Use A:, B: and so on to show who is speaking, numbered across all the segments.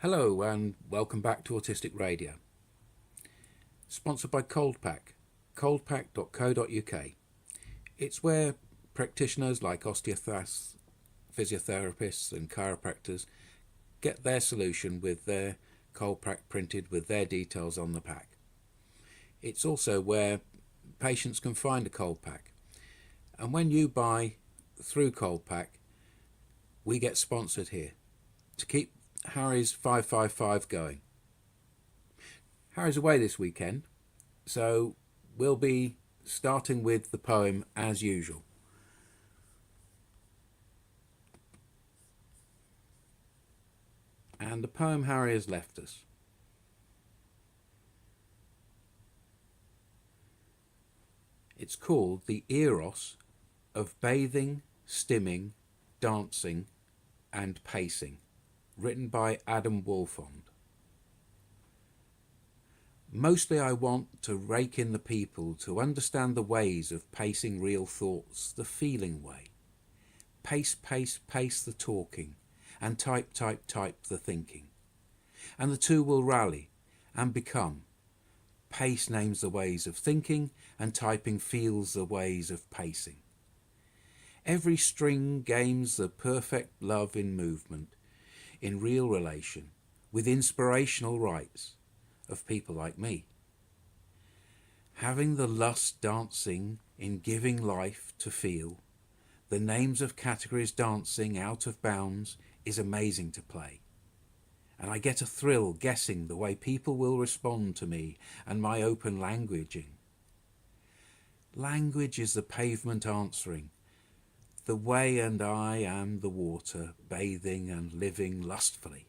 A: Hello and welcome back to Autistic Radio. Sponsored by Coldpack, coldpack.co.uk. It's where practitioners like osteopaths, physiotherapists and chiropractors get their solution with their Coldpack printed with their details on the pack. It's also where patients can find a Coldpack. And when you buy through Coldpack, we get sponsored here to keep Harry's 555 going. Harry's away this weekend, so we'll be starting with the poem as usual. And the poem Harry has left us. It's called The Eros of Bathing, Stimming, Dancing and Pacing, written by Adam Wolfond. Mostly I want to rake in the people to understand the ways of pacing real thoughts the feeling way. Pace, pace, pace the talking, and type, type, type the thinking. And the two will rally and become. Pace names the ways of thinking, and typing feels the ways of pacing. Every string gains the perfect love in movement, in real relation, with inspirational rights of people like me. Having the lust dancing in giving life to feel, the names of categories dancing out of bounds is amazing to play. And I get a thrill guessing the way people will respond to me and my open languaging. Language is the pavement answering, the way, and I am the water, bathing and living lustfully.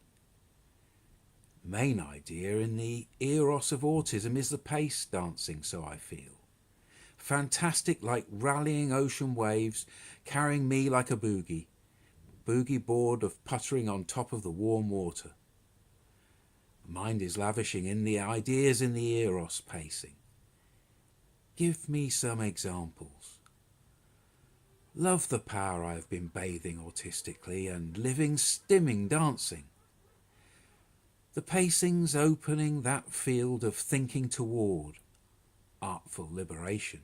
A: Main idea in the eros of autism is the pace dancing, so I feel. Fantastic like rallying ocean waves, carrying me like a boogie board of puttering on top of the warm water. Mind is lavishing in the ideas in the eros pacing. Give me some examples. Love the power I've been bathing autistically and living stimming dancing. The pacing's opening that field of thinking toward artful liberation.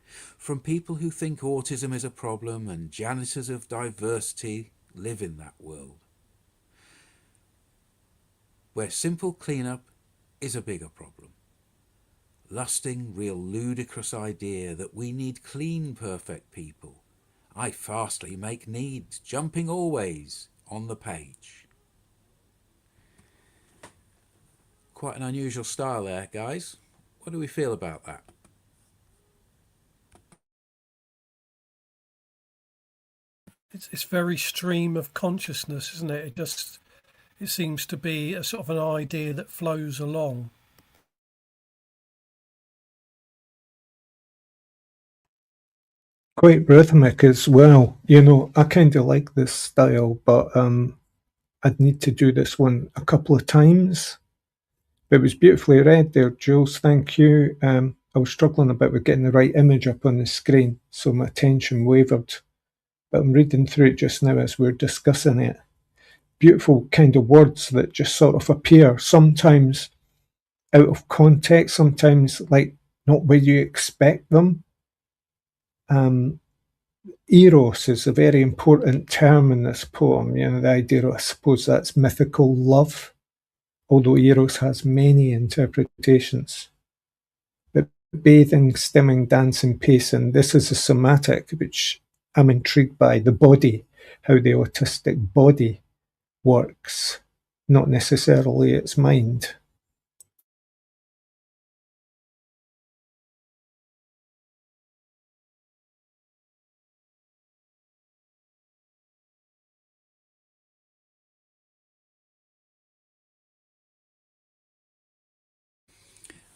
A: From people who think autism is a problem and janitors of diversity live in that world. Where simple cleanup is a bigger problem. Lusting, real ludicrous idea that we need clean, perfect people. I fastly make need, jumping always on the page. Quite an unusual style there, guys. What do we feel about that?
B: It's very stream of consciousness, isn't it? It seems to be a sort of an idea that flows along.
C: Quite rhythmic as well. I kind of like this style, but I'd need to do this one a couple of times. It was beautifully read there, Jules. Thank you. I was struggling a bit with getting the right image up on the screen, so my attention wavered. But I'm reading through it just now as we're discussing it. Beautiful kind of words that just sort of appear, sometimes out of context, sometimes like not where you expect them. Eros is a very important term in this poem. The idea of, I suppose, that's mythical love, although Eros has many interpretations. But bathing, stimming, dancing, pacing, this is a somatic, which I'm intrigued by, the body, how the autistic body works, not necessarily its mind.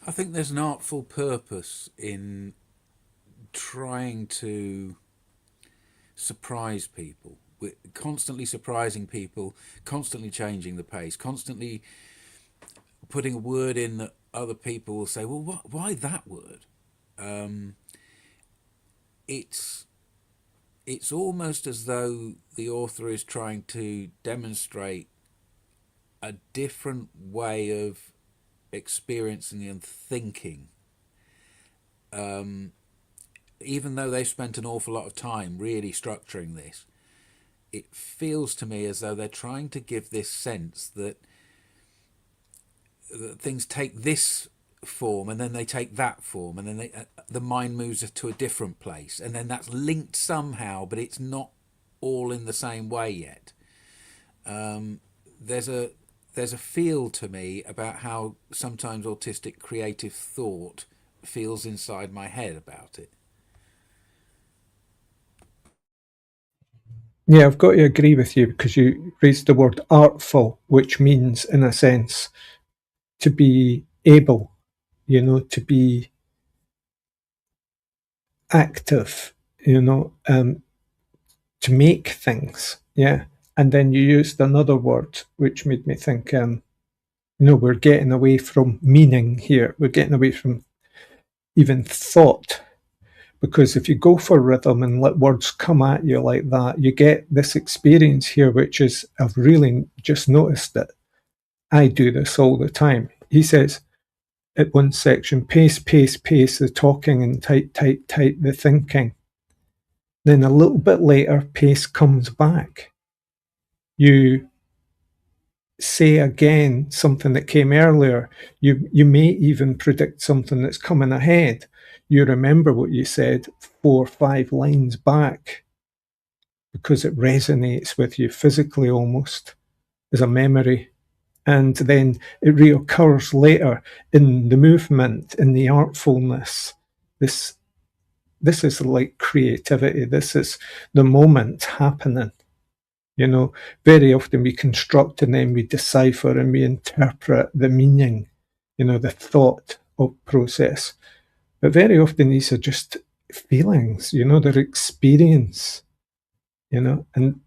A: I think there's an artful purpose in trying to surprise people. We're constantly surprising people, constantly changing the pace, constantly putting a word in that other people will say, well, why that word? It's almost as though the author is trying to demonstrate a different way of experiencing and thinking. Even though they've spent an awful lot of time really structuring this, it feels to me as though they're trying to give this sense that things take this form and then they take that form, and then the mind moves to a different place, and then that's linked somehow, but it's not all in the same way yet. There's a feel to me about how sometimes autistic creative thought feels inside my head about it.
C: Yeah, I've got to agree with you because you raised the word artful, which means, in a sense, to be able, to be active, to make things. Yeah. And then you used another word, which made me think, we're getting away from meaning here. We're getting away from even thought. Because if you go for rhythm and let words come at you like that, you get this experience here, which is, I've really just noticed it. I do this all the time. He says at one section, pace, pace, pace, the talking, and type, type, type, the thinking. Then a little bit later, pace comes back. You say again something that came earlier. You may even predict something that's coming ahead. You remember what you said 4 or 5 lines back because it resonates with you physically almost as a memory. And then it reoccurs later in the movement, in the artfulness. This is like creativity. This is the moment happening. Very often we construct and then we decipher and we interpret the meaning, the thought of process. But very often these are just feelings, they're experience, and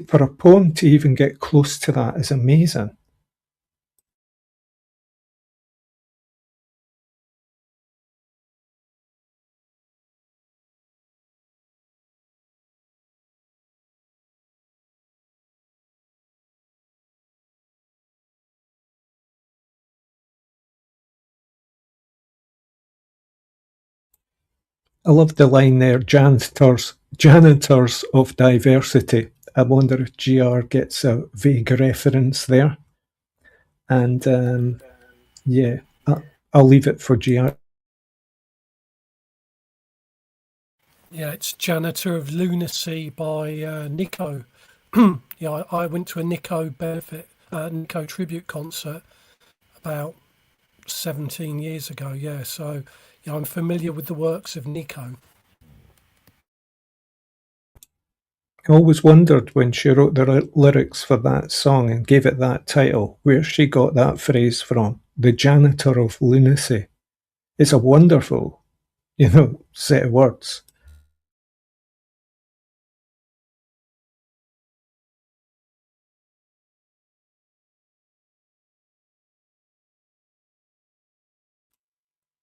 C: for a poem to even get close to that is amazing. I love the line there, janitors of diversity. I wonder if GR gets a vague reference there. And yeah, I'll leave it for GR.
B: Yeah, it's Janitor of Lunacy by Nico. Yeah, I went to a Nico Nico tribute concert about 17 years ago. Yeah, so yeah, I'm familiar with the works of Nico.
C: I always wondered when she wrote the lyrics for that song and gave it that title, where she got that phrase from. The janitor of lunacy. It's a wonderful, set of words.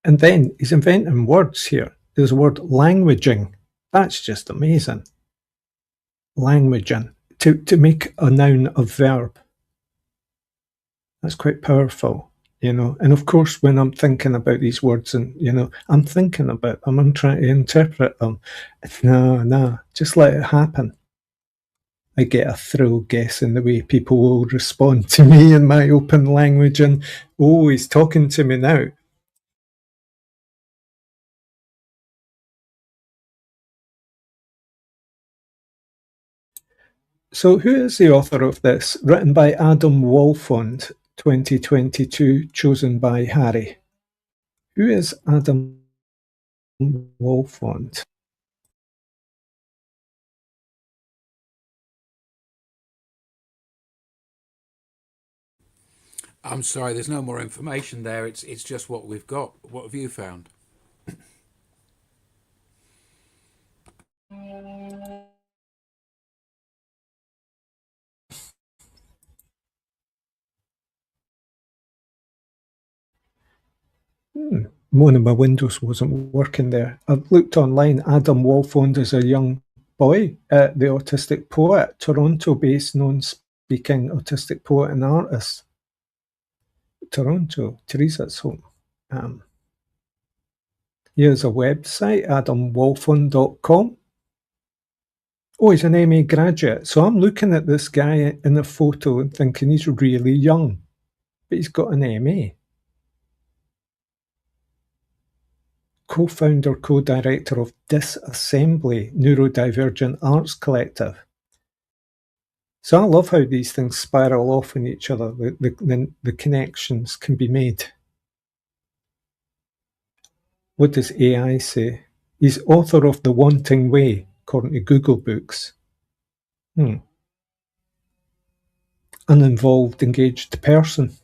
C: And then he's inventing words here. There's the word languaging. That's just amazing. Languaging. To make a noun a verb. That's quite powerful, And of course, when I'm thinking about these words and, I'm thinking about them, I'm trying to interpret them. No, just let it happen. I get a thrill guessing the way people will respond to me in my open language and, oh, he's talking to me now. So who is the author of this? Written by Adam Wolfond, 2022, chosen by Harry. Who is Adam Wolfond?
A: I'm sorry, there's no more information there. It's just what we've got. What have you found?
C: One of my windows wasn't working there. I've looked online. Adam Wolfond is a young boy, the autistic poet, Toronto-based, known speaking autistic poet and artist. Toronto. Teresa's home. Here's a website, adamwolfon.com. Oh, he's an MA graduate. So I'm looking at this guy in the photo and thinking he's really young, but he's got an MA. Co-founder, co-director of Disassembly Neurodivergent Arts Collective. So I love how these things spiral off in each other. The connections can be made. What does AI say? He's author of The Wanting Way, according to Google Books. Uninvolved, engaged person.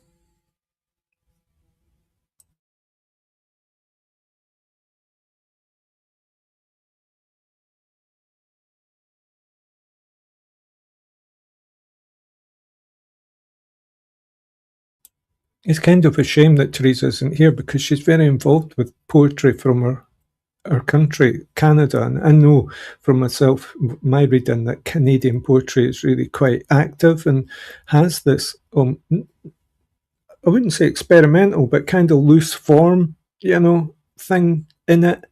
C: It's kind of a shame that Teresa isn't here because she's very involved with poetry from her country, Canada. And I know from myself, my reading, that Canadian poetry is really quite active and has this, I wouldn't say experimental, but kind of loose form, thing in it.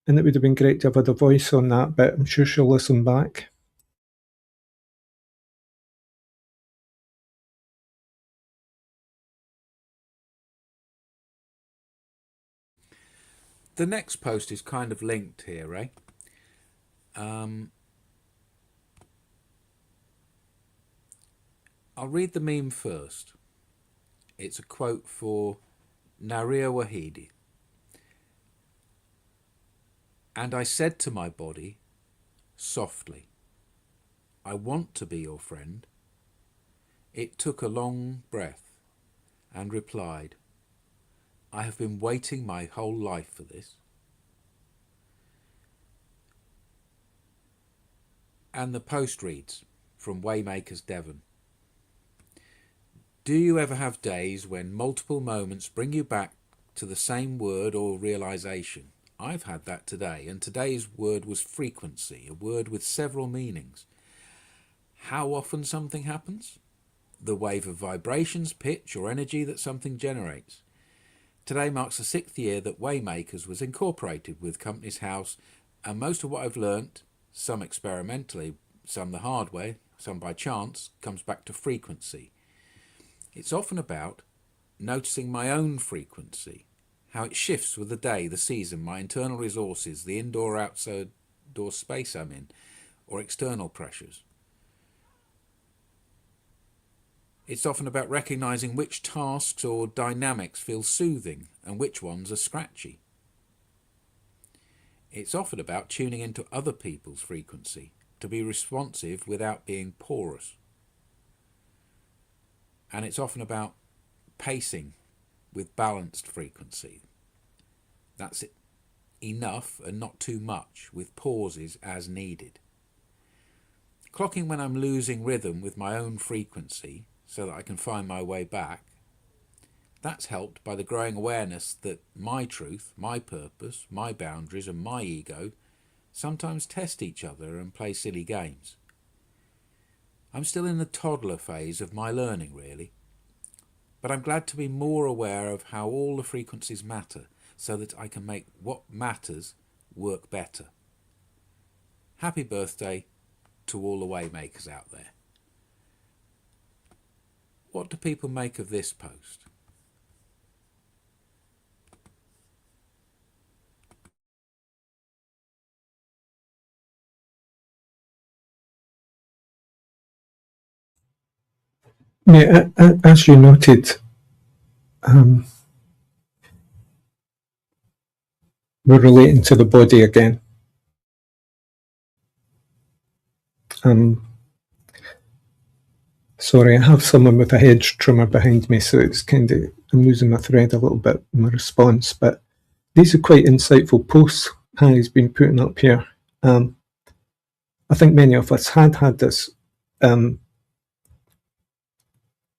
C: And it would have been great to have had a voice on that, but I'm sure she'll listen back.
A: The next post is kind of linked here, eh? I'll read the meme first. It's a quote for Naria Wahidi. And I said to my body, softly, I want to be your friend. It took a long breath and replied, I have been waiting my whole life for this. And the post reads, from Waymakers Devon. Do you ever have days when multiple moments bring you back to the same word or realization? I've had that today, and today's word was frequency, a word with several meanings. How often something happens? The wave of vibrations, pitch, or energy that something generates. Today marks the 6th year that Waymakers was incorporated with Companies House, and most of what I've learnt, some experimentally, some the hard way, some by chance, comes back to frequency. It's often about noticing my own frequency, how it shifts with the day, the season, my internal resources, the indoor-outside space I'm in, or external pressures. It's often about recognising which tasks or dynamics feel soothing and which ones are scratchy. It's often about tuning into other people's frequency, to be responsive without being porous. And it's often about pacing with balanced frequency. That's it. Enough and not too much, with pauses as needed. Clocking when I'm losing rhythm with my own frequency so that I can find my way back. That's helped by the growing awareness that my truth, my purpose, my boundaries and my ego sometimes test each other and play silly games. I'm still in the toddler phase of my learning, really. But I'm glad to be more aware of how all the frequencies matter so that I can make what matters work better. Happy birthday to all the Waymakers out there. What do people make of this post?
C: Yeah, as you noted, we're relating to the body again. Sorry, I have someone with a hedge trimmer behind me, so it's kind of, I'm losing my thread a little bit in my response, but these are quite insightful posts Harry's been putting up here. I think many of us had this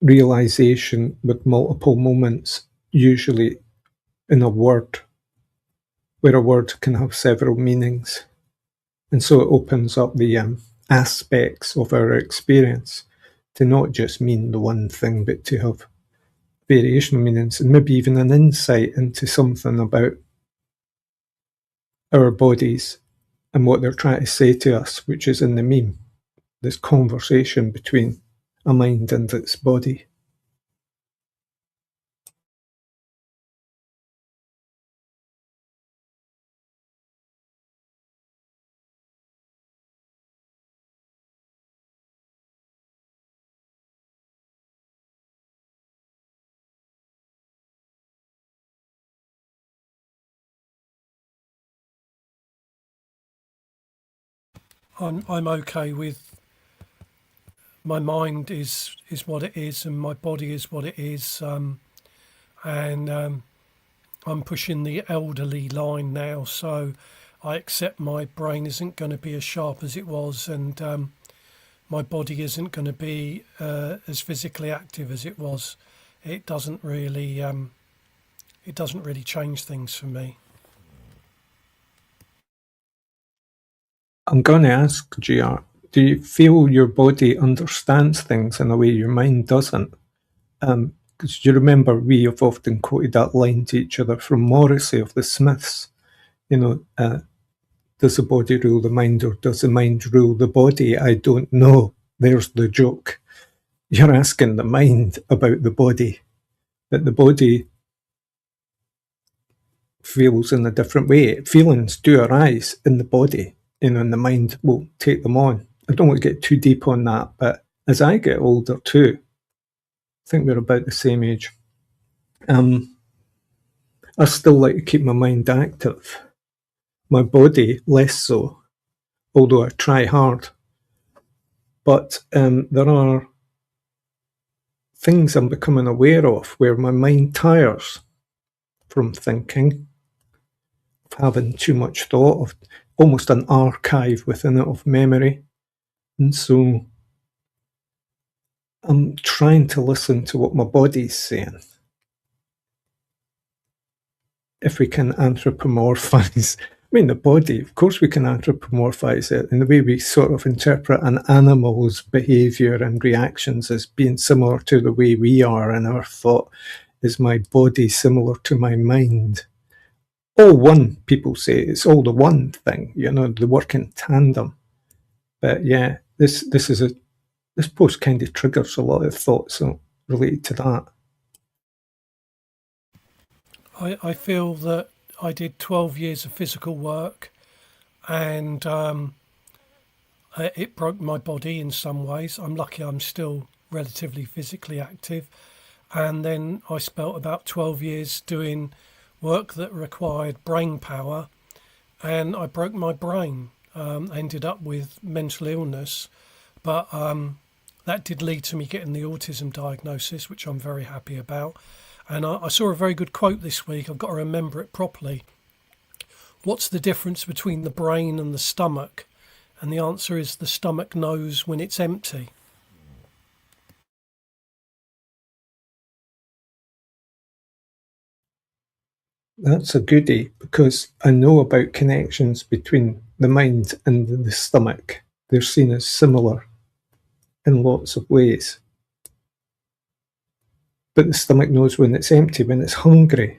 C: realization with multiple moments, usually in a word, where a word can have several meanings. And so it opens up the aspects of our experience to not just mean the one thing, but to have variational meanings, and maybe even an insight into something about our bodies and what they're trying to say to us, which is in the meme, this conversation between a mind and its body.
B: I'm okay with my mind is what it is and my body is what it is, and I'm pushing the elderly line now, so I accept my brain isn't going to be as sharp as it was, and my body isn't going to be as physically active as it was. It doesn't really change things for me.
C: I'm going to ask, GR, do you feel your body understands things in a way your mind doesn't? Because you remember we have often quoted that line to each other from Morrissey of the Smiths. Does the body rule the mind, or does the mind rule the body? I don't know. There's the joke. You're asking the mind about the body, but the body feels in a different way. Feelings do arise in the body, and the mind will take them on. I don't want to get too deep on that, but as I get older too, I think we're about the same age. I still like to keep my mind active. My body, less so, although I try hard. But there are things I'm becoming aware of where my mind tires from thinking, of having too much thought, of almost an archive within it of memory. And so I'm trying to listen to what my body's saying. If we can anthropomorphize, the body, of course we can anthropomorphize it in the way we sort of interpret an animal's behavior and reactions as being similar to the way we are, and our thought is my body similar to my mind. All one, people say, it's all the one thing, they work in tandem. But yeah, this post kind of triggers a lot of thoughts related to that.
B: I feel that I did 12 years of physical work, and it broke my body in some ways. I'm lucky I'm still relatively physically active. And then I spent about 12 years doing work that required brain power, and I broke my brain. Ended up with mental illness, but that did lead to me getting the autism diagnosis, which I'm very happy about. And I saw a very good quote this week. I've got to remember it properly. What's the difference between the brain and the stomach? And the answer is the stomach knows when it's empty.
C: That's a goodie, because I know about connections between the mind and the stomach. They're seen as similar in lots of ways. But the stomach knows when it's empty, when it's hungry.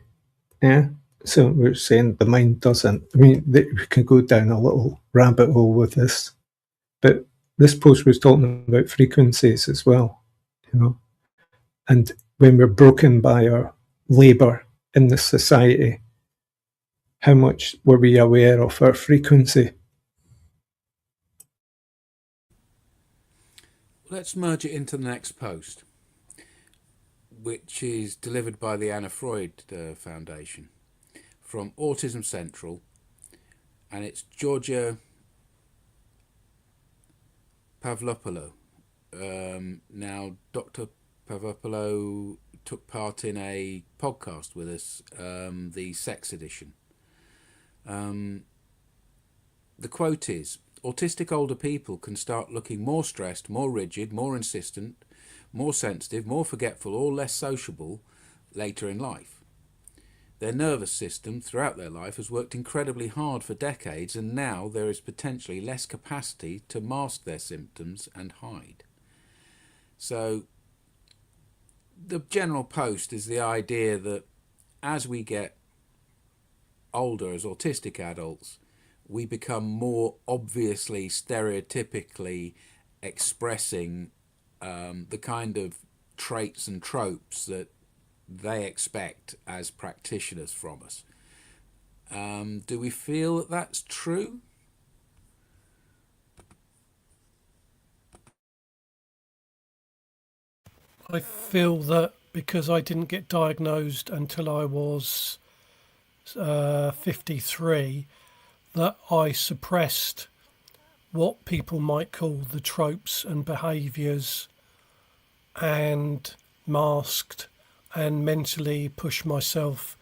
C: Yeah? So we're saying the mind doesn't. We can go down a little rabbit hole with this. But this post was talking about frequencies as well, And when we're broken by our labour in this society, how much were we aware of our frequency?
A: Let's merge it into the next post, which is delivered by the Anna Freud Foundation from Autism Central, and it's Georgia Pavlopoulou. Now, Dr. Pavlopoulou took part in a podcast with us, the Sex Edition. The quote is, autistic older people can start looking more stressed, more rigid, more insistent, more sensitive, more forgetful, or less sociable later in life. Their nervous system throughout their life has worked incredibly hard for decades, and now there is potentially less capacity to mask their symptoms and hide. So the general post is the idea that as we get older as autistic adults, we become more obviously stereotypically expressing the kind of traits and tropes that they expect as practitioners from us. Do we feel that that's true?
B: I feel that because I didn't get diagnosed until I was 53, that I suppressed what people might call the tropes and behaviours and masked and mentally pushed myself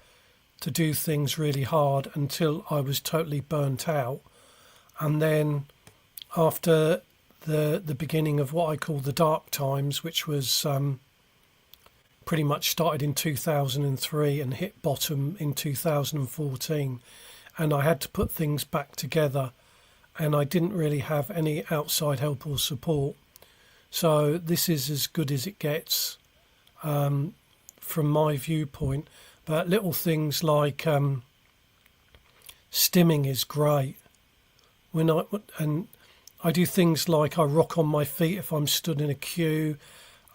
B: to do things really hard until I was totally burnt out. And then after the beginning of what I call the dark times, which was pretty much started in 2003 and hit bottom in 2014, and I had to put things back together, and I didn't really have any outside help or support. So this is as good as it gets from my viewpoint. But little things like stimming is great. And I do things like I rock on my feet if I'm stood in a queue.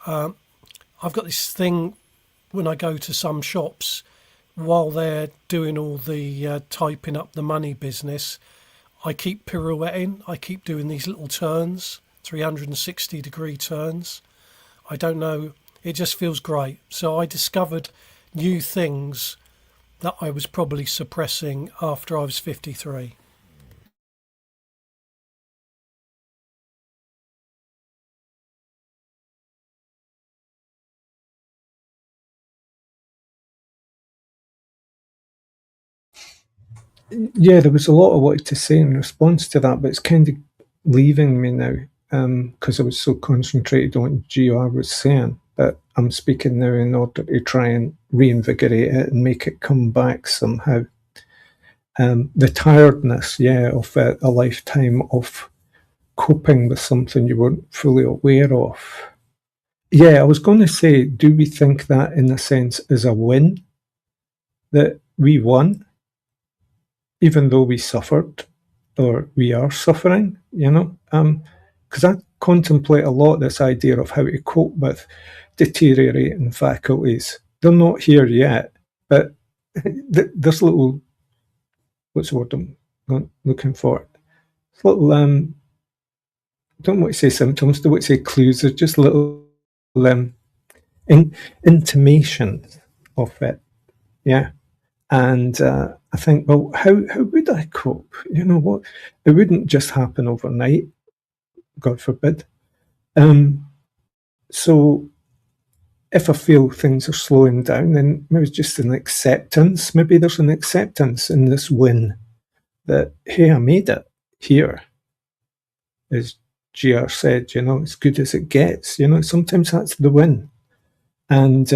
B: I've got this thing when I go to some shops, while they're doing all the typing up the money business, I keep pirouetting. I keep doing these little turns, 360-degree turns. I don't know. It just feels great. So I discovered new things that I was probably suppressing after I was 53.
C: Yeah, there was a lot I wanted to say in response to that, but it's kind of leaving me now because I was so concentrated on what GR was saying. But I'm speaking now in order to try and reinvigorate it and make it come back somehow. The tiredness, yeah, of a lifetime of coping with something you weren't fully aware of. Yeah, I was going to say, do we think that in a sense is a win? That we won, even though we suffered or we are suffering, you know? Because I contemplate a lot this idea of how to cope with deteriorating faculties. They're not here yet, but there's little, what's the word I'm looking for? Little, I don't want to say symptoms, I don't want to say clues, there's just little um, intimations of it, yeah. And I think, well, how would I cope? You know what? It wouldn't just happen overnight, God forbid. So if I feel things are slowing down, then maybe it's just an acceptance. Maybe there's an acceptance in this win that, hey, I made it here. As GR said, you know, as good as it gets. You know, sometimes that's the win. And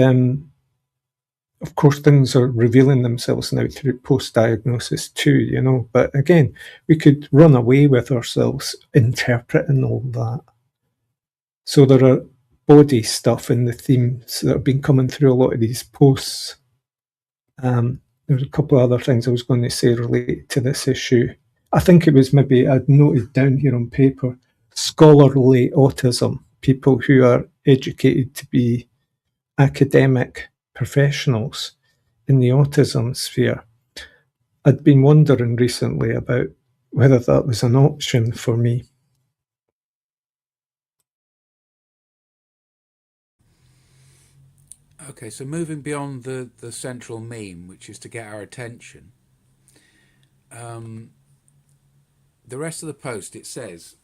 C: of course, things are revealing themselves now through post-diagnosis too, you know. But again, we could run away with ourselves interpreting all that. So there are body stuff in the themes that have been coming through a lot of these posts. There's a couple of other things I was going to say related to this issue. I think it was maybe I'd noted down here on paper, scholarly autism, people who are educated to be academic professionals in the autism sphere. I'd been wondering recently about whether that was an option for me.
A: Okay, so moving beyond the central meme, which is to get our attention, the rest of the post, it says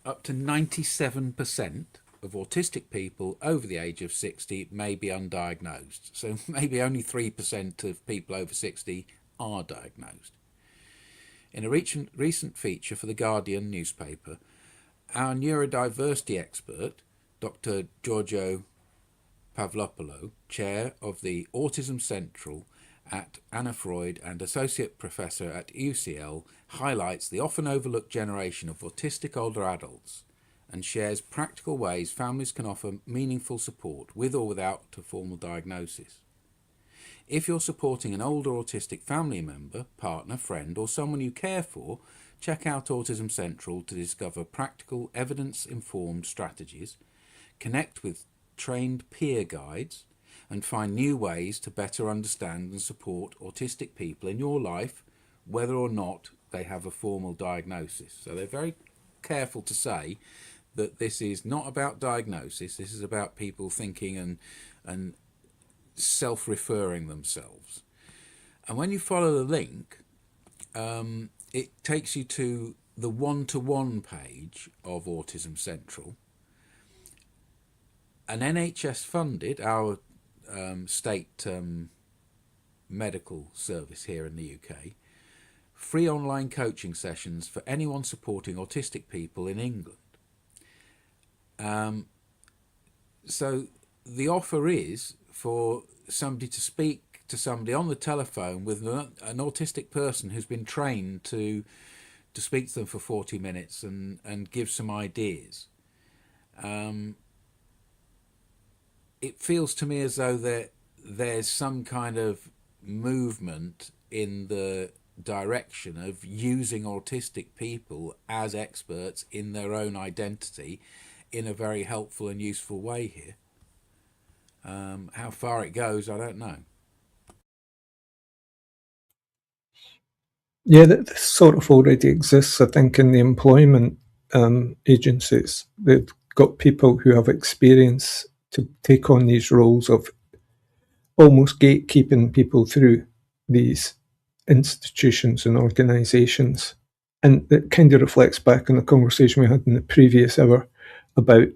A: up to 97% of autistic people over the age of 60 may be undiagnosed. So maybe only 3% of people over 60 are diagnosed. In a recent feature for the Guardian newspaper, our neurodiversity expert, Dr. Giorgio Pavlopoulou, chair of the Autism Central at Anna Freud and associate professor at UCL, highlights the often overlooked generation of autistic older adults and shares practical ways families can offer meaningful support with or without a formal diagnosis. If you're supporting an older autistic family member, partner, friend, or someone you care for, check out Autism Central to discover practical, evidence-informed strategies, connect with trained peer guides, and find new ways to better understand and support autistic people in your life, whether or not they have a formal diagnosis. So they're very careful to say that this is not about diagnosis, this is about people thinking and self-referring themselves. And when you follow the link, it takes you to the one-to-one page of Autism Central. An NHS funded, our state medical service here in the UK, free online coaching sessions for anyone supporting autistic people in England. So the offer is for somebody to speak to somebody on the telephone with an autistic person who's been trained to speak to them for 40 minutes and give some ideas. It feels to me as though there's some kind of movement in the direction of using autistic people as experts in their own identity in a very helpful and useful way here. How far it goes, I don't know.
C: Yeah, this sort of already exists, I think, in the employment agencies. They've got people who have experience to take on these roles of almost gatekeeping people through these institutions and organisations. And it kind of reflects back on the conversation we had in the previous hour about,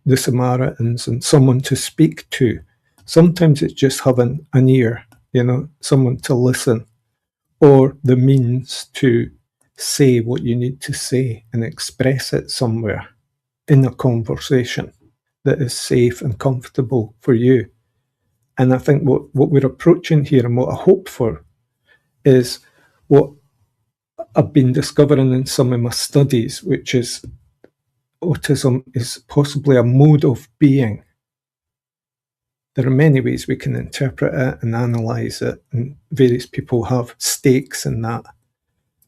C: the Samaritans and someone to speak to. Sometimes it's just having an ear, someone to listen, or the means to say what you need to say and express it somewhere in a conversation that is safe and comfortable for you. And I think what we're approaching here and what I hope for is what I've been discovering in some of my studies, which is autism is possibly a mode of being. There are many ways we can interpret it and analyse it, and various people have stakes in that.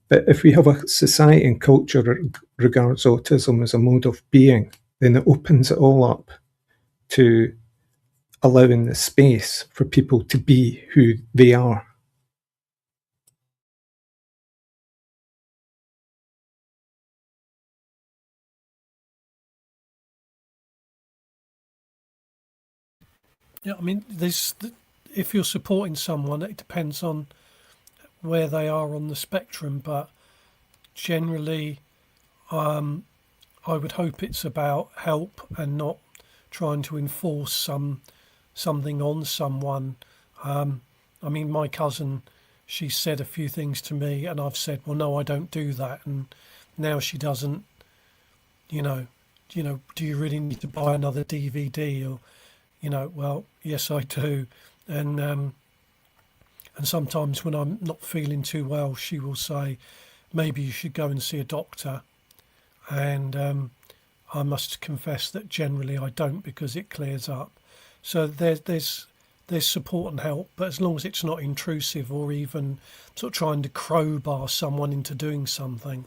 C: But if we have a society and culture that regards autism as a mode of being, then it opens it all up to allowing the space for people to be who they are.
B: Yeah, I mean, if you're supporting someone, it depends on where they are on the spectrum, but generally, I would hope it's about help and not trying to enforce something on someone. I mean, my cousin, she said a few things to me, and I've said, well, no, I don't do that, and now she doesn't. Do you really need to buy another DVD? Or, well, yes, I do, and sometimes when I'm not feeling too well, she will say, maybe you should go and see a doctor, and I must confess that generally I don't, because it clears up. So there's support and help, but as long as it's not intrusive or even sort of trying to crowbar someone into doing something.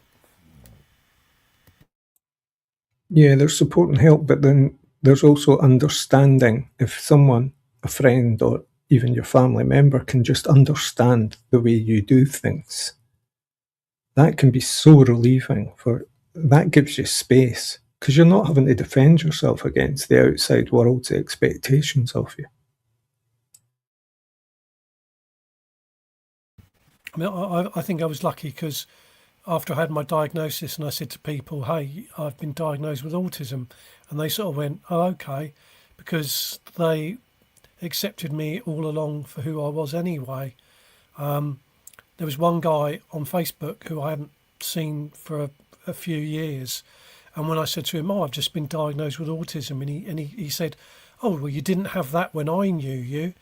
C: Yeah, there's support and help, but then there's also understanding. If someone, a friend or even your family member, can just understand the way you do things, that can be so relieving. That gives you space, because you're not having to defend yourself against the outside world's expectations of you.
B: I mean, I think I was lucky because after I had my diagnosis and I said to people, hey, I've been diagnosed with autism, and they sort of went, oh, okay, because they accepted me all along for who I was anyway. There was one guy on Facebook who I hadn't seen for a few years, and when I said to him, oh, I've just been diagnosed with autism, and he said, oh, well, you didn't have that when I knew you.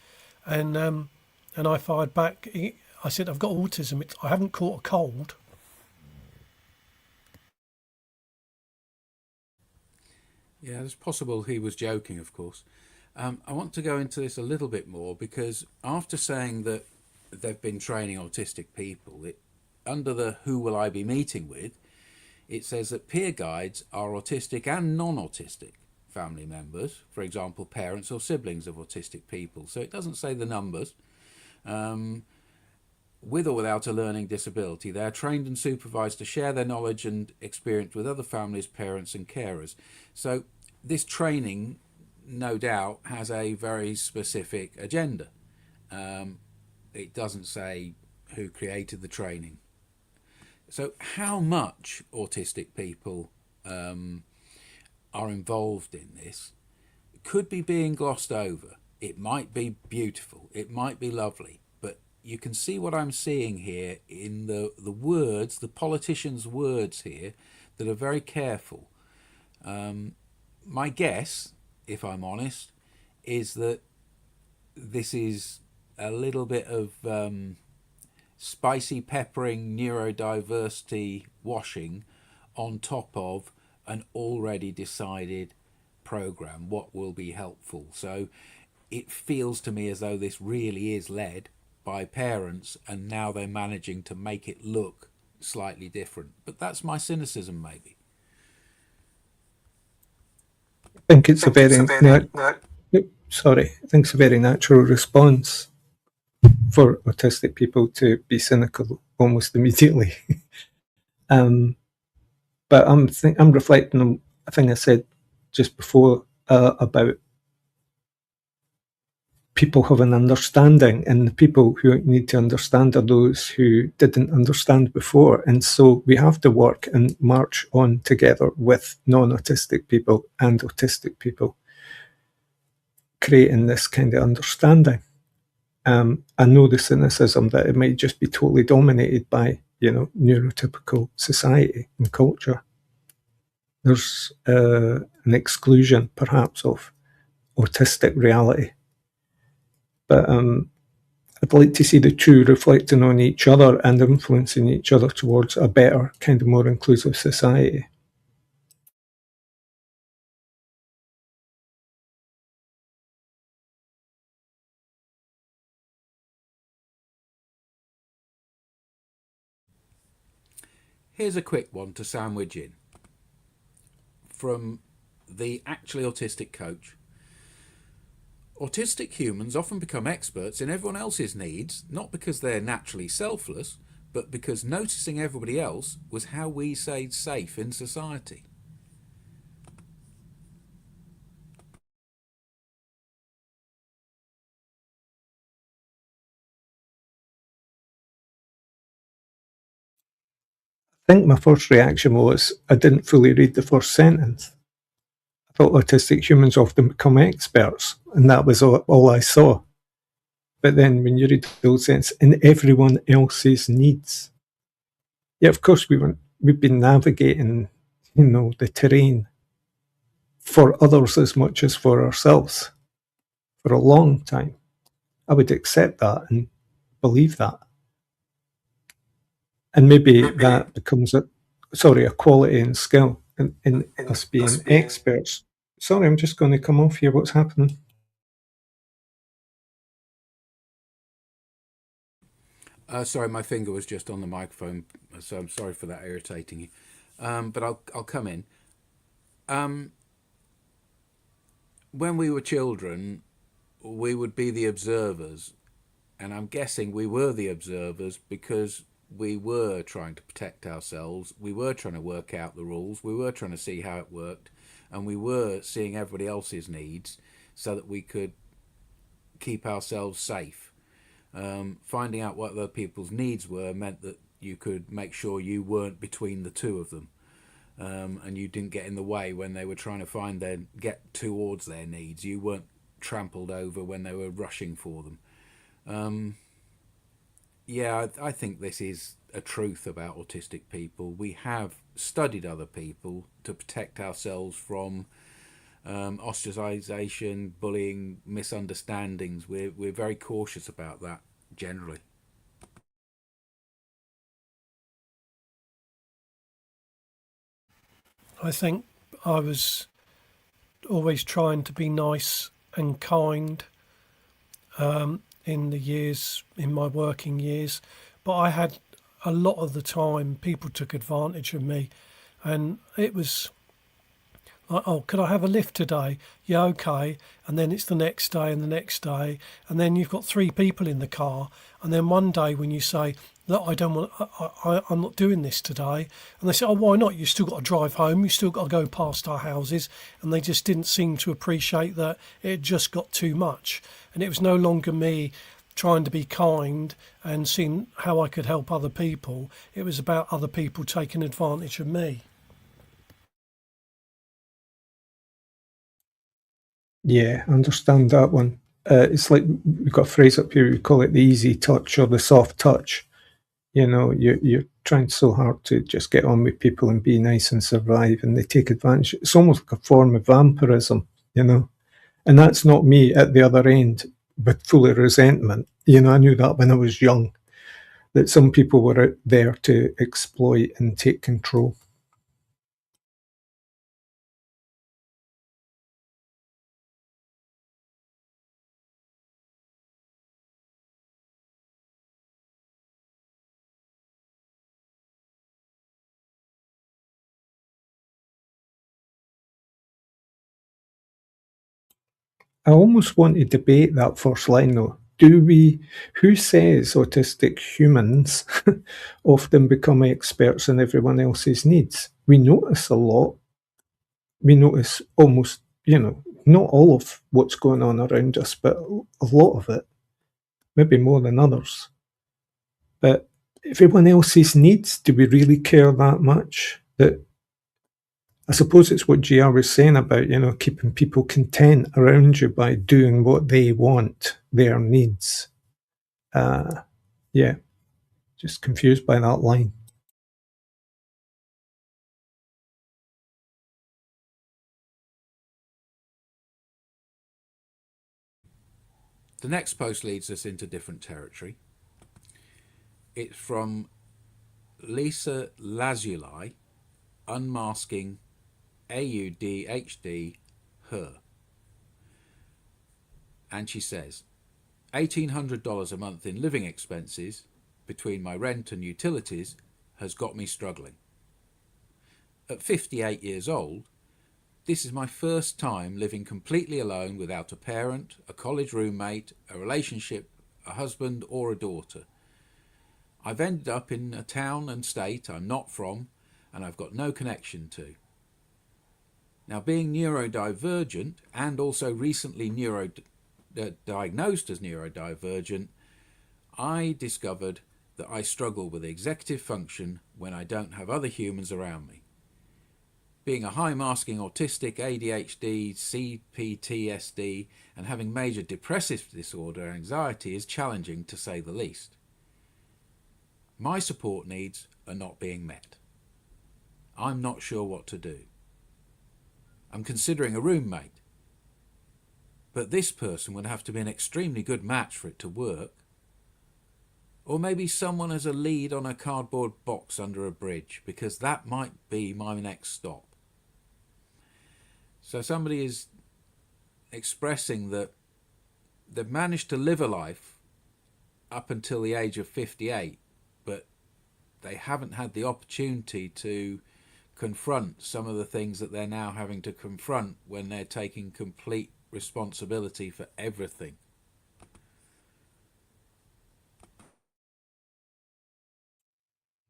B: And I fired back, I said, I've got autism, I haven't caught a cold.
A: Yeah, it's possible he was joking, of course. I want to go into this a little bit more because after saying that they've been training autistic people, under the who will I be meeting with, it says that peer guides are autistic and non autistic family members, for example, parents or siblings of autistic people. So it doesn't say the numbers. With or without a learning disability, they are trained and supervised to share their knowledge and experience with other families, parents, and carers. So, this training, no doubt, has a very specific agenda. It doesn't say who created the training. So, how much autistic people are involved in this could be being glossed over. It might be beautiful, it might be lovely, but you can see what I'm seeing here in the words, the politicians' words here, that are very careful. My guess, if I'm honest, is that this is a little bit of spicy peppering neurodiversity washing on top of an already decided program, what will be helpful. So it feels to me as though this really is led by parents and now they're managing to make it look slightly different. But that's my cynicism, maybe.
C: I think it's a very sorry. I think it's a very natural response for autistic people to be cynical almost immediately. But I'm reflecting on a thing I said just before about people have an understanding, and the people who need to understand are those who didn't understand before. And so we have to work and march on together with non-autistic people and autistic people, creating this kind of understanding. I know the cynicism that it might just be totally dominated by, neurotypical society and culture. There's an exclusion, perhaps, of autistic reality. But I'd like to see the two reflecting on each other and influencing each other towards a better, kind of more inclusive society.
A: Here's a quick one to sandwich in from the actually autistic coach. Autistic humans often become experts in everyone else's needs, not because they're naturally selfless, but because noticing everybody else was how we stayed safe in society.
C: I think my first reaction was I didn't fully read the first sentence. I thought autistic humans often become experts, and that was all I saw. But then when you read the whole sentence, in everyone else's needs, yeah, of course we've been navigating, the terrain for others as much as for ourselves for a long time. I would accept that and believe that. And maybe that becomes a quality and skill in us being experts. Sorry, I'm just going to come off here. What's happening?
A: Sorry, my finger was just on the microphone, so I'm sorry for that irritating you. But I'll come in. When we were children, we would be the observers, and I'm guessing we were the observers because we were trying to protect ourselves, we were trying to work out the rules, we were trying to see how it worked, and we were seeing everybody else's needs so that we could keep ourselves safe. Finding out what other people's needs were meant that you could make sure you weren't between the two of them, and you didn't get in the way when they were trying to get towards their needs. You weren't trampled over when they were rushing for them. Yeah, I think this is a truth about autistic people. We have studied other people to protect ourselves from ostracization, bullying, misunderstandings. We're very cautious about that generally.
B: I think I was always trying to be nice and kind in my working years, but I had a lot of the time people took advantage of me, and it was like, oh, could I have a lift today? Yeah, okay. And then it's the next day and the next day, and then you've got three people in the car, and then one day when you say, look, I don't want, I'm not doing this today, and they say, oh, why not? You still got to drive home. You still got to go past our houses, and they just didn't seem to appreciate that it had just got too much, and it was no longer me trying to be kind and seeing how I could help other people. It was about other people taking advantage of me.
C: Yeah, I understand that one. It's like we've got a phrase up here, we call it the easy touch or the soft touch. You know, you're trying so hard to just get on with people and be nice and survive, and they take advantage. It's almost like a form of vampirism, you know. And that's not me at the other end, but full of resentment. You know, I knew that when I was young, that some people were out there to exploit and take control. I almost want to debate that first line though. Who says autistic humans often become experts in everyone else's needs? We notice a lot. We notice almost, not all of what's going on around us, but a lot of it, maybe more than others. But everyone else's needs, do we really care that much? That I suppose it's what GR was saying about, keeping people content around you by doing what they want, their needs. Yeah, just confused by that line.
A: The next post leads us into different territory. It's from Lisa Lazuli, Unmasking AUDHD Her. And she says, $1,800 a month in living expenses between my rent and utilities has got me struggling. At 58 years old, this is my first time living completely alone without a parent, a college roommate, a relationship, a husband or a daughter. I've ended up in a town and state I'm not from and I've got no connection to. Now, being neurodivergent and also recently diagnosed as neurodivergent, I discovered that I struggle with executive function when I don't have other humans around me. Being a high-masking autistic, ADHD, CPTSD, and having major depressive disorder and anxiety is challenging to say the least. My support needs are not being met. I'm not sure what to do. I'm considering a roommate, but this person would have to be an extremely good match for it to work. Or maybe someone as a lead on a cardboard box under a bridge, because that might be my next stop. So somebody is expressing that they've managed to live a life up until the age of 58, but they haven't had the opportunity to confront some of the things that they're now having to confront when they're taking complete responsibility for everything.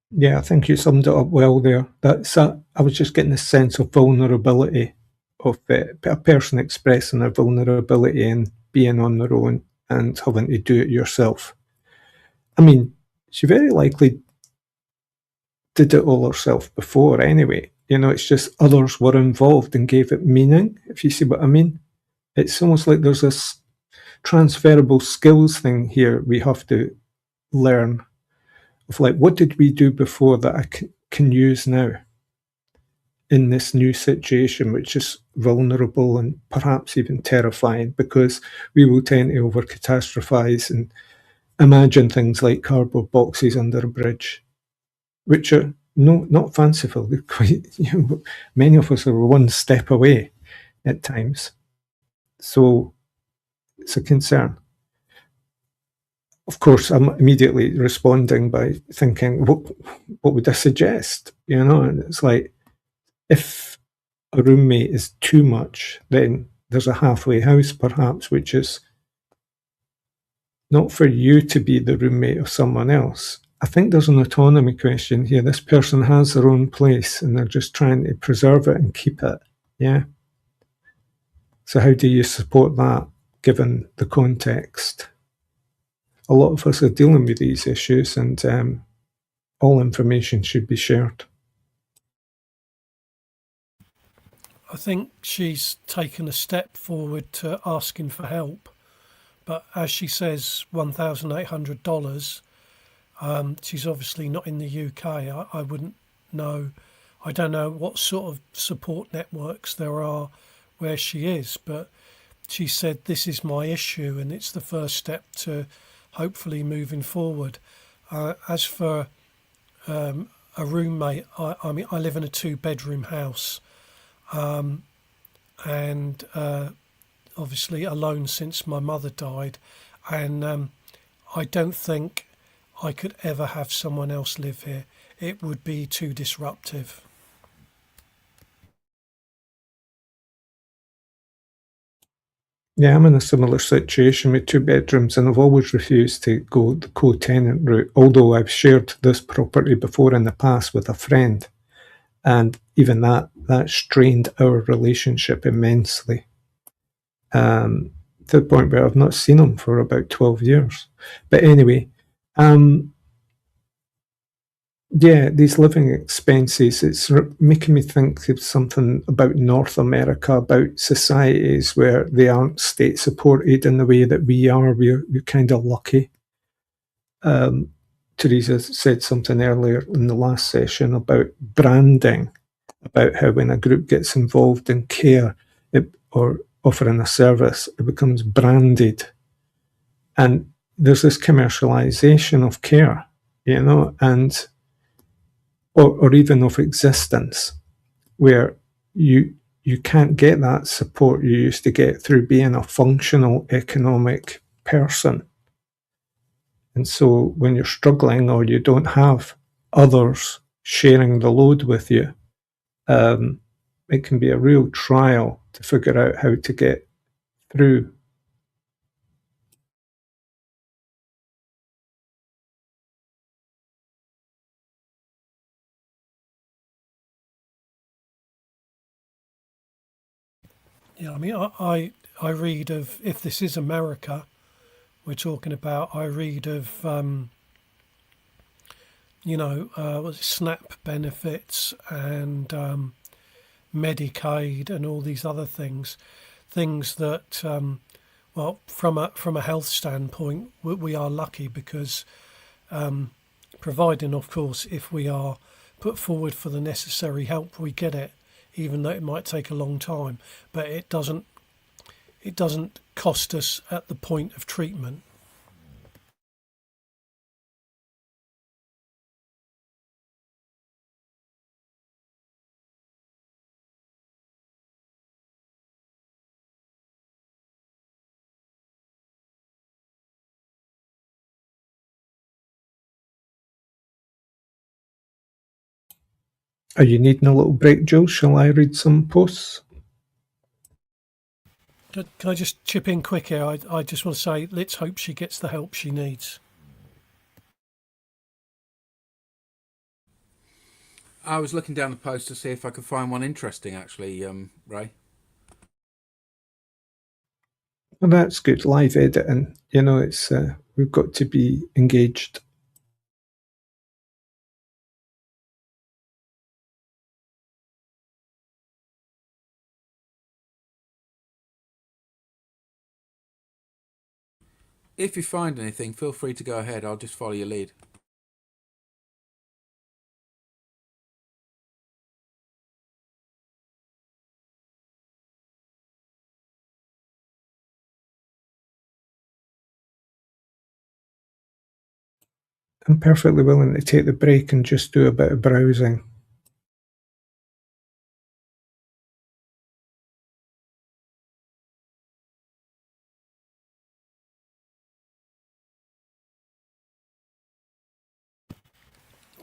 C: Yeah, I think you summed it up well there. I was just getting a sense of vulnerability, of a person expressing their vulnerability and being on their own and having to do it yourself. I mean, she very likely did it all herself before anyway. It's just others were involved and gave it meaning, if you see what I mean. It's almost like there's this transferable skills thing here we have to learn of, like, what did we do before that I can use now in this new situation, which is vulnerable and perhaps even terrifying, because we will tend to over catastrophize and imagine things like cardboard boxes under a bridge, which are not fanciful. They're quite, many of us are one step away. at times. So it's a concern. Of course, I'm immediately responding by thinking, what would I suggest? You know, and it's like, if a roommate is too much, then there's a halfway house, perhaps, which is not for you to be the roommate of someone else. I think there's an autonomy question here. This person has their own place and they're just trying to preserve it and keep it. Yeah. So, how do you support that given the context? A lot of us are dealing with these issues, and all information should be shared.
B: I think she's taken a step forward to asking for help, but as she says, $1,800. She's obviously not in the UK. I wouldn't know. I don't know what sort of support networks there are where she is, but she said, this is my issue, and it's the first step to hopefully moving forward. As for a roommate, I mean, I live in a 2-bedroom house, and obviously alone since my mother died, and I don't think I could ever have someone else live here. It would be too disruptive.
C: Yeah, I'm in a similar situation with 2 bedrooms, and I've always refused to go the co-tenant route, although I've shared this property before in the past with a friend, and even that strained our relationship immensely, to the point where I've not seen him for about 12 years. But anyway, yeah, these living expenses, it's making me think of something about North America, about societies where they aren't state supported in the way that we are. We're kind of lucky. Teresa said something earlier in the last session about branding, about how when a group gets involved in care or offering a service, it becomes branded. And there's this commercialization of care, you know, and or even of existence, where you can't get that support you used to get through being a functional economic person. And so when you're struggling or you don't have others sharing the load with you, it can be a real trial to figure out how to get through.
B: Yeah, I mean, I read of, if this is America we're talking about, I read of, SNAP benefits and Medicaid and all these other things that, well, from a health standpoint, we are lucky because, providing, of course, if we are put forward for the necessary help, we get it, even though it might take a long time. But it doesn't cost us at the point of treatment.
C: Are you needing a little break, Joe? Shall I read some posts?
B: Can I just chip in quick here? I just want to say, let's hope she gets the help she needs.
A: I was looking down the post to see if I could find one interesting, actually, Ray.
C: Well, that's good. Live editing, you know, it's we've got to be engaged.
A: If you find anything, feel free to go ahead. I'll just follow your lead.
C: I'm perfectly willing to take the break and just do a bit of browsing.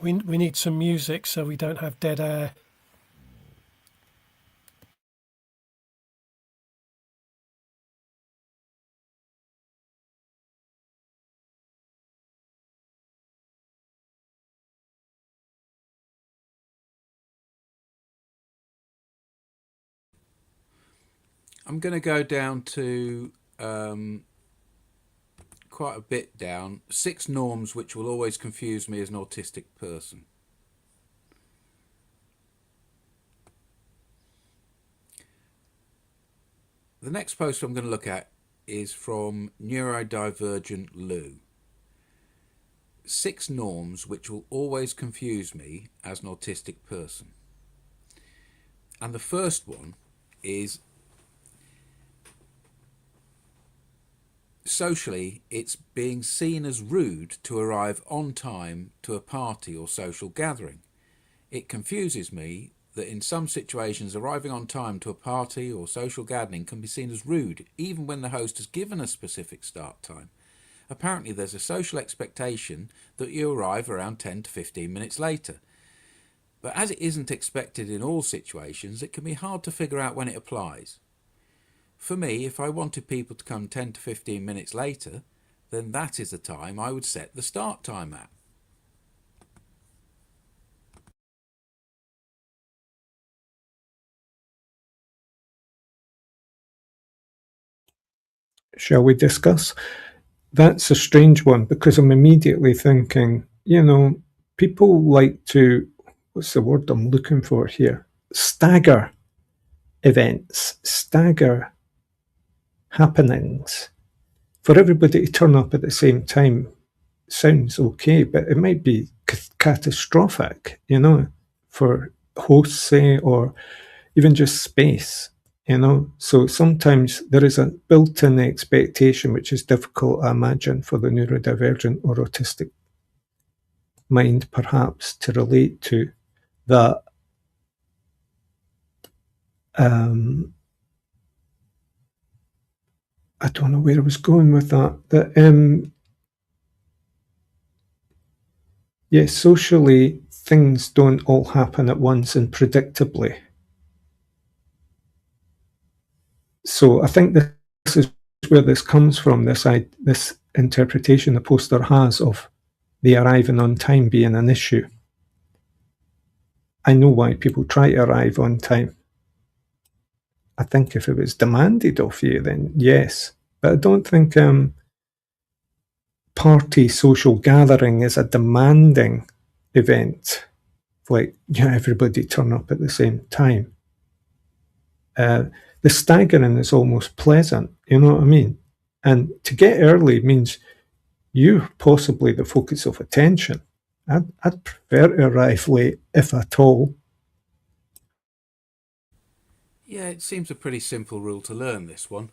B: We need some music so we don't have dead air.
A: I'm going to go down to quite a bit down. 6 norms which will always confuse me as an autistic person. The next post I'm going to look at is from Neurodivergent Lou. 6 norms which will always confuse me as an autistic person. And the first one is, socially, it's being seen as rude to arrive on time to a party or social gathering. It confuses me that in some situations arriving on time to a party or social gathering can be seen as rude, even when the host has given a specific start time. Apparently there's a social expectation that you arrive around 10 to 15 minutes later. But as it isn't expected in all situations, it can be hard to figure out when it applies. For me, if I wanted people to come 10 to 15 minutes later, then that is the time I would set the start time at.
C: Shall we discuss? That's a strange one because I'm immediately thinking, people like to, what's the word I'm looking for here? Stagger events, stagger happenings. For everybody to turn up at the same time sounds okay, but it might be catastrophic, for hosts, say, or even just space. So sometimes there is a built-in expectation which is difficult, I imagine, for the neurodivergent or autistic mind perhaps to relate to, that I don't know where I was going with that yes, socially things don't all happen at once and predictably. So I think this is where this comes from, this interpretation the poster has of the arriving on time being an issue. I know why people try to arrive on time. I think if it was demanded of you, then yes. But I don't think party social gathering is a demanding event. Like, everybody turn up at the same time. The staggering is almost pleasant, you know what I mean? And to get early means you're possibly the focus of attention. I'd prefer to arrive late, if at all.
A: Yeah, it seems a pretty simple rule to learn, this one.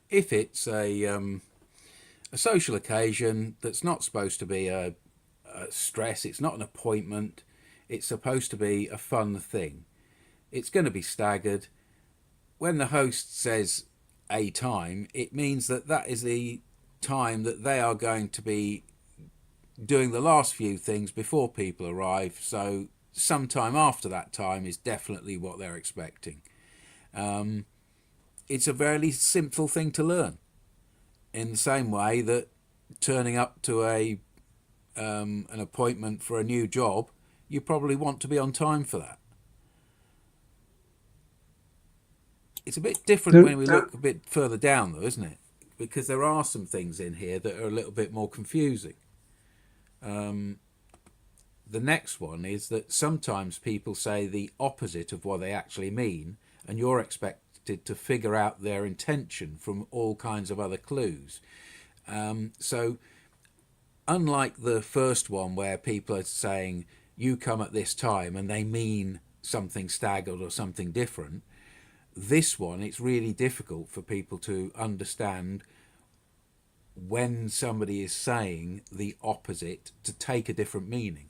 A: If it's a social occasion that's not supposed to be a stress, it's not an appointment, it's supposed to be a fun thing, it's going to be staggered. When the host says a time, it means that that is the time that they are going to be doing the last few things before people arrive. So sometime after that time is definitely what they're expecting. It's a very simple thing to learn, in the same way that turning up to an appointment for a new job, you probably want to be on time for that. It's a bit different when we look a bit further down, though, isn't it? Because there are some things in here that are a little bit more confusing. The next one is that sometimes people say the opposite of what they actually mean, and you're expected to figure out their intention from all kinds of other clues. So unlike the first one where people are saying you come at this time and they mean something staggered or something different, this one, it's really difficult for people to understand when somebody is saying the opposite to take a different meaning.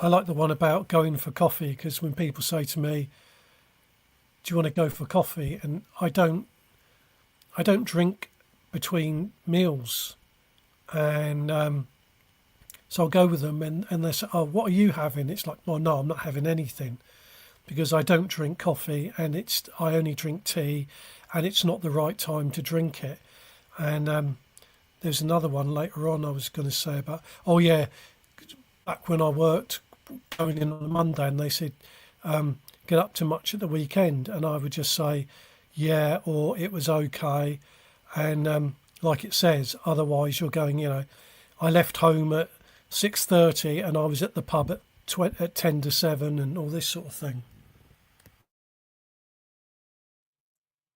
B: I like the one about going for coffee, because when people say to me, "Do you want to go for coffee?" and I don't drink between meals, and so I'll go with them, and they say, "Oh, what are you having?" It's like, "Well, no, I'm not having anything because I don't drink coffee, and I only drink tea, and it's not the right time to drink it." And there's another one later on I was going to say about, oh yeah, back when I worked, going in on a Monday, and they said, "Get up to much at the weekend," and I would just say, "Yeah," or "It was okay," and like it says, otherwise you're going, I left home at 6:30 and I was at the pub at 10 to 7 and all this sort of thing.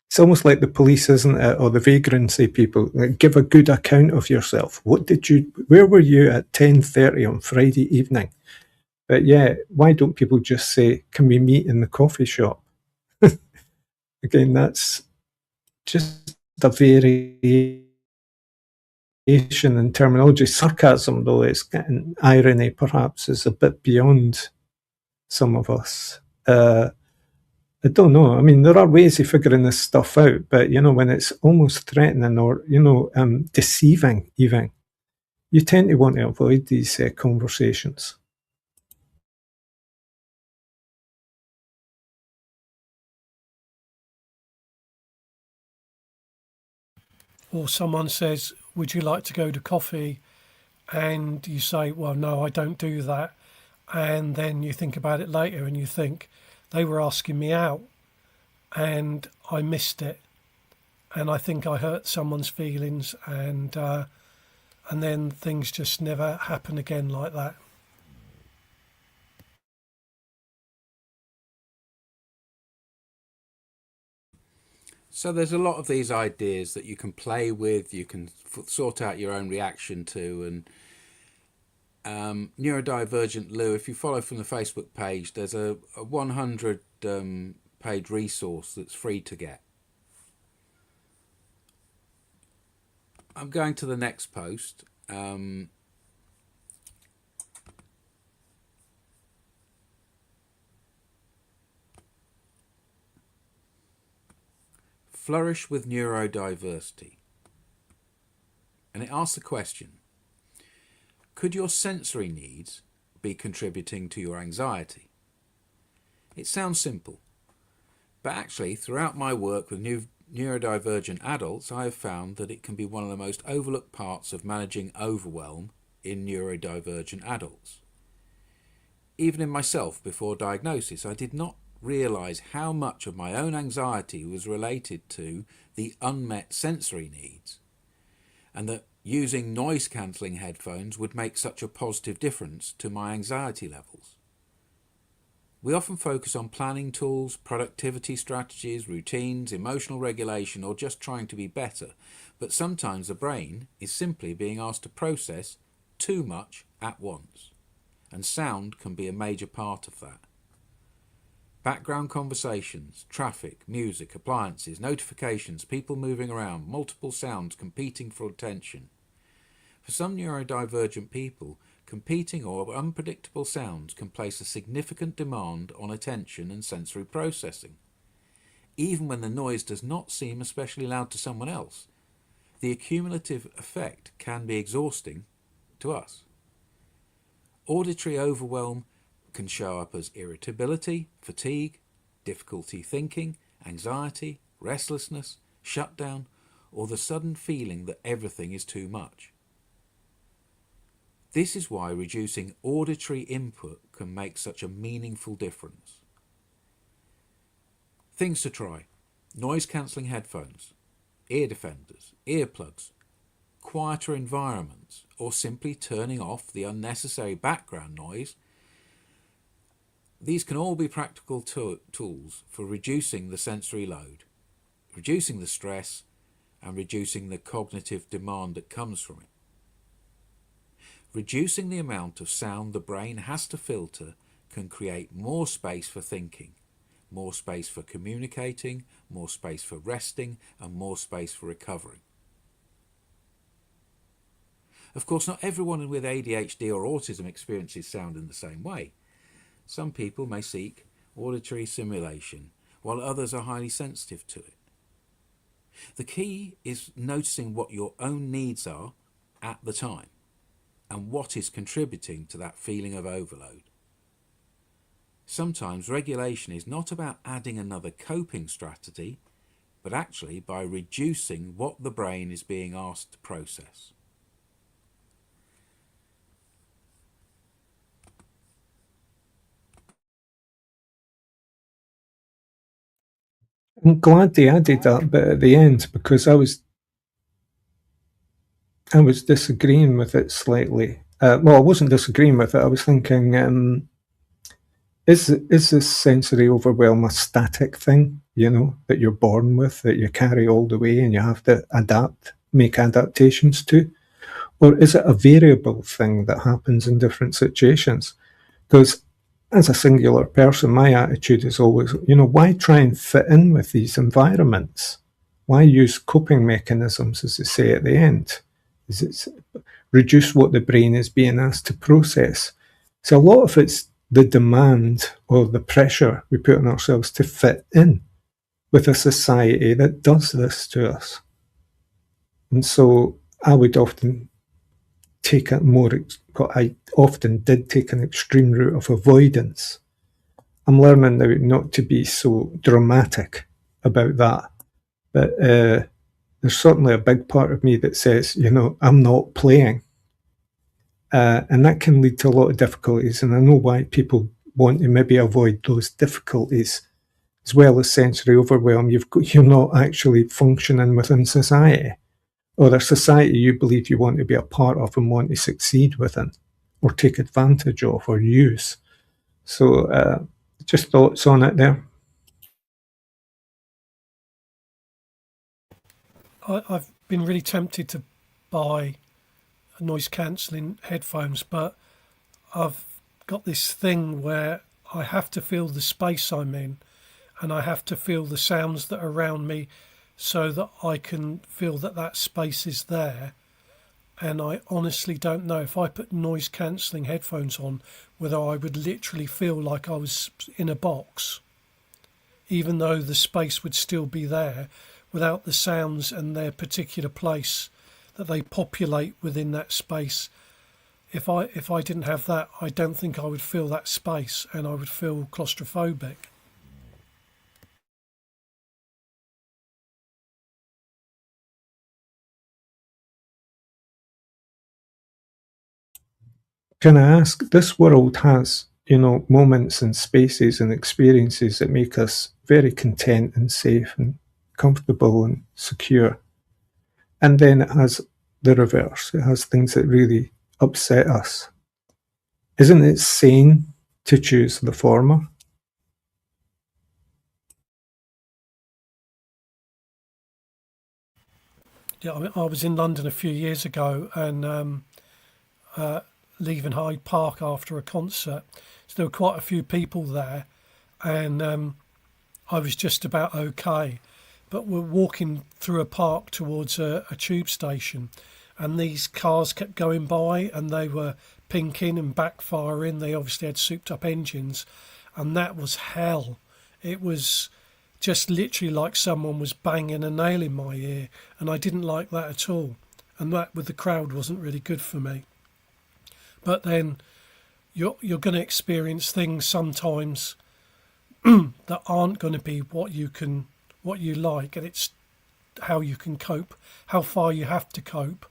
C: It's almost like the police, isn't it, or the vagrancy people? Like, give a good account of yourself. Where were you at 10:30 on Friday evening? But yeah, why don't people just say, "Can we meet in the coffee shop?" Again, that's just a variation in terminology. Sarcasm, though, it's getting irony, perhaps, is a bit beyond some of us. I don't know. I mean, there are ways of figuring this stuff out, but when it's almost threatening or deceiving, even, you tend to want to avoid these conversations.
B: Or someone says, "Would you like to go to coffee?" And you say, "Well, no, I don't do that." And then you think about it later and you think, they were asking me out and I missed it. And I think I hurt someone's feelings, and then things just never happen again like that.
A: So there's a lot of these ideas that you can play with, you can sort out your own reaction to, and Neurodivergent Lou, if you follow from the Facebook page, there's a 100 page resource that's free to get. I'm going to the next post. Flourish with neurodiversity. And it asks the question, could your sensory needs be contributing to your anxiety? It sounds simple, but actually throughout my work with neurodivergent adults, I have found that it can be one of the most overlooked parts of managing overwhelm in neurodivergent adults. Even in myself before diagnosis, I did not realise how much of my own anxiety was related to the unmet sensory needs, and that using noise-cancelling headphones would make such a positive difference to my anxiety levels. We often focus on planning tools, productivity strategies, routines, emotional regulation, or just trying to be better, but sometimes the brain is simply being asked to process too much at once, and sound can be a major part of that. Background conversations, traffic, music, appliances, notifications, people moving around, multiple sounds competing for attention. For some neurodivergent people, competing or unpredictable sounds can place a significant demand on attention and sensory processing. Even when the noise does not seem especially loud to someone else, the accumulative effect can be exhausting to us. Auditory overwhelm can show up as irritability, fatigue, difficulty thinking, anxiety, restlessness, shutdown, or the sudden feeling that everything is too much. This is why reducing auditory input can make such a meaningful difference. Things to try: noise-cancelling headphones, ear defenders, earplugs, quieter environments, or simply turning off the unnecessary background noise. These can all be practical tools for reducing the sensory load, reducing the stress, and reducing the cognitive demand that comes from it. Reducing the amount of sound the brain has to filter can create more space for thinking, more space for communicating, more space for resting, and more space for recovering. Of course, not everyone with ADHD or autism experiences sound in the same way. Some people may seek auditory stimulation, while others are highly sensitive to it. The key is noticing what your own needs are at the time and what is contributing to that feeling of overload. Sometimes regulation is not about adding another coping strategy, but actually by reducing what the brain is being asked to process.
C: I'm glad they added that bit at the end because I was disagreeing with it slightly. Well, I wasn't disagreeing with it. I was thinking, is this sensory overwhelm a static thing? You know, that you're born with, that you carry all the way, and you have to make adaptations to, or is it a variable thing that happens in different situations? Because as a singular person, my attitude is always, why try and fit in with these environments? Why use coping mechanisms, as they say at the end? Is it reduce what the brain is being asked to process? So a lot of it's the demand or the pressure we put on ourselves to fit in with a society that does this to us. And so I would often take a more, what I often did take an extreme route of avoidance. I'm learning now not to be so dramatic about that. But there's certainly a big part of me that says, I'm not playing. And that can lead to a lot of difficulties. And I know why people want to maybe avoid those difficulties, as well as sensory overwhelm. You're not actually functioning within society, or a society you believe you want to be a part of and want to succeed within, or take advantage of, or use. So just thoughts on it there.
B: I've been really tempted to buy noise cancelling headphones, but I've got this thing where I have to feel the space I'm in and I have to feel the sounds that are around me so that I can feel that that space is there. And I honestly don't know if I put noise cancelling headphones on whether I would literally feel like I was in a box, even though the space would still be there without the sounds and their particular place that they populate within that space. If I didn't have that, I don't think I would feel that space, and I would feel claustrophobic.
C: Can I ask, this world has, moments and spaces and experiences that make us very content and safe and comfortable and secure. And then it has the reverse. It has things that really upset us. Isn't it sane to choose the former?
B: Yeah, I was in London a few years ago and leaving Hyde Park after a concert. So there were quite a few people there, and I was just about okay. But we're walking through a park towards a tube station, and these cars kept going by, and they were pinking and backfiring. They obviously had souped up engines, and that was hell. It was just literally like someone was banging a nail in my ear, and I didn't like that at all. And that with the crowd wasn't really good for me. But then you're going to experience things sometimes that aren't going to be what you like, and it's how you can cope, how far you have to cope,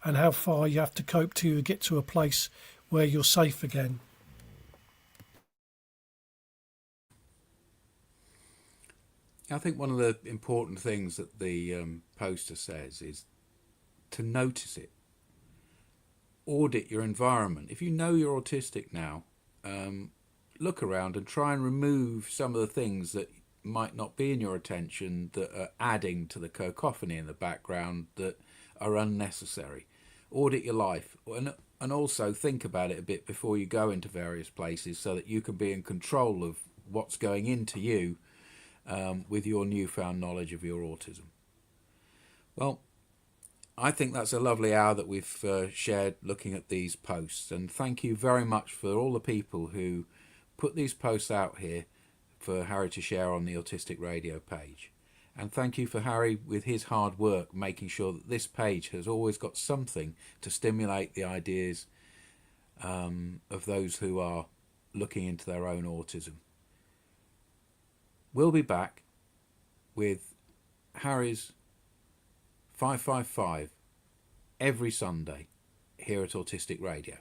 B: and how far you have to cope to get to a place where you're safe again.
A: I think one of the important things that the poster says is to notice it. Audit your environment. If you know you're autistic now, look around and try and remove some of the things that might not be in your attention that are adding to the cacophony in the background that are unnecessary. Audit your life and also think about it a bit before you go into various places so that you can be in control of what's going into you with your newfound knowledge of your autism. Well, I think that's a lovely hour that we've shared looking at these posts, and thank you very much for all the people who put these posts out here for Harry to share on the Autistic Radio page. And thank you for Harry with his hard work, making sure that this page has always got something to stimulate the ideas of those who are looking into their own autism. We'll be back with Harry's 555 every Sunday here at Autistic Radio.